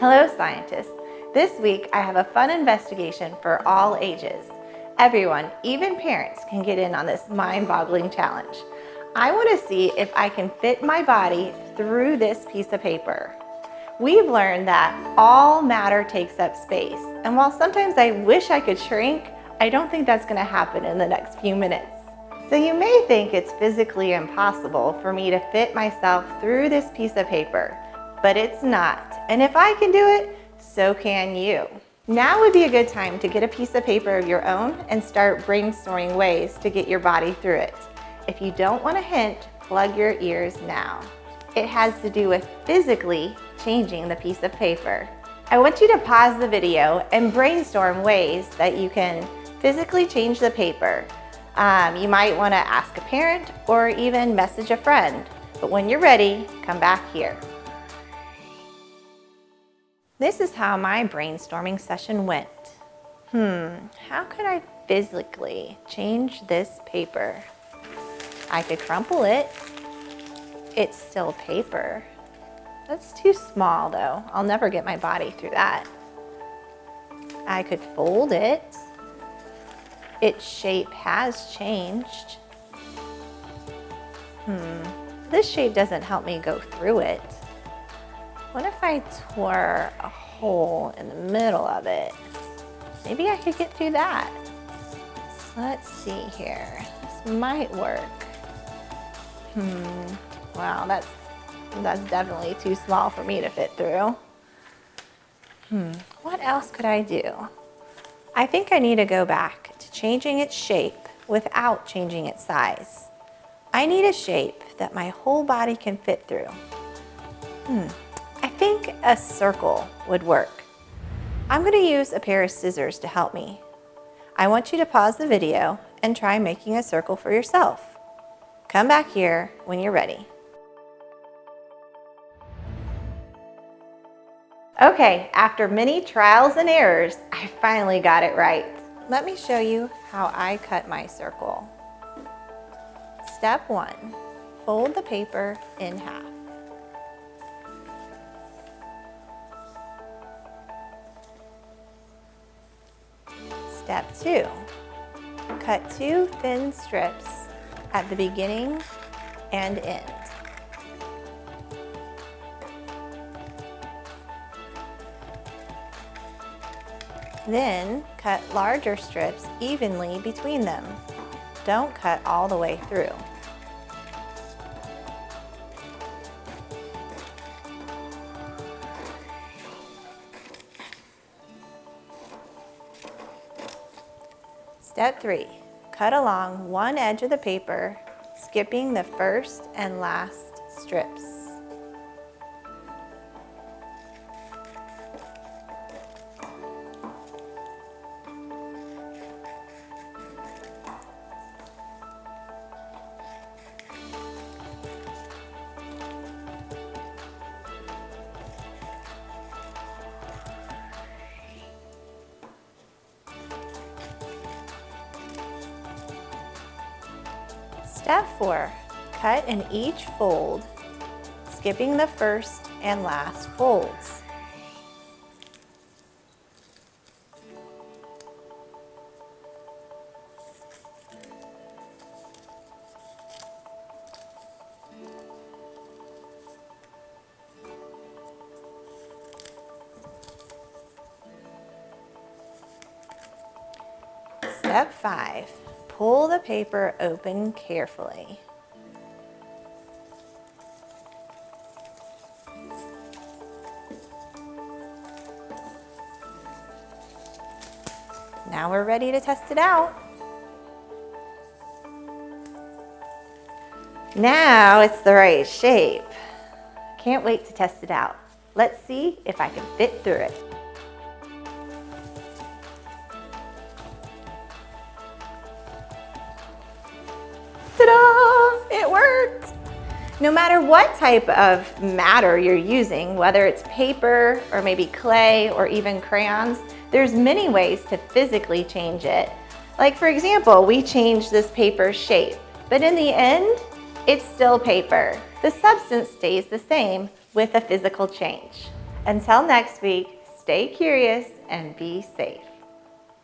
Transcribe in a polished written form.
Hello scientists! This week I have a fun investigation for all ages. Everyone, even parents, can get in on this mind-boggling challenge. I want to see if I can fit my body through this piece of paper. We've learned that all matter takes up space, and while sometimes I wish I could shrink, I don't think that's going to happen in the next few minutes. So you may think it's physically impossible for me to fit myself through this piece of paper, but it's not. And if I can do it, so can you. Now would be a good time to get a piece of paper of your own and start brainstorming ways to get your body through it. If you don't want a hint, plug your ears now. It has to do with physically changing the piece of paper. I want you to pause the video and brainstorm ways that you can physically change the paper. You might want to ask a parent or even message a friend. But when you're ready, come back here. This is how my brainstorming session went. How could I physically change this paper? I could crumple it. It's still paper. That's too small though. I'll never get my body through that. I could fold it. Its shape has changed. This shape doesn't help me go through it. What if I tore a hole in the middle of it? Maybe I could get through that. Let's see here. This might work. Wow, that's definitely too small for me to fit through. What else could I do? I think I need to go back to changing its shape without changing its size. I need a shape that my whole body can fit through. I think a circle would work. I'm going to use a pair of scissors to help me. I want you to pause the video and try making a circle for yourself. Come back here when you're ready. Okay, after many trials and errors, I finally got it right. Let me show you how I cut my circle. Step 1, fold the paper in half. Step 2, cut 2 thin strips at the beginning and end. Then cut larger strips evenly between them. Don't cut all the way through. Step 3, cut along one edge of the paper, skipping the first and last strips. Step 4, cut in each fold, skipping the first and last folds. Step 5, pull the paper open carefully. Now we're ready to test it out. Now it's the right shape. Can't wait to test it out. Let's see if I can fit through it. Ta-da! It worked! No matter what type of matter you're using, whether it's paper or maybe clay or even crayons, there's many ways to physically change it. Like for example, we changed this paper's shape, but in the end, it's still paper. The substance stays the same with a physical change. Until next week, stay curious and be safe.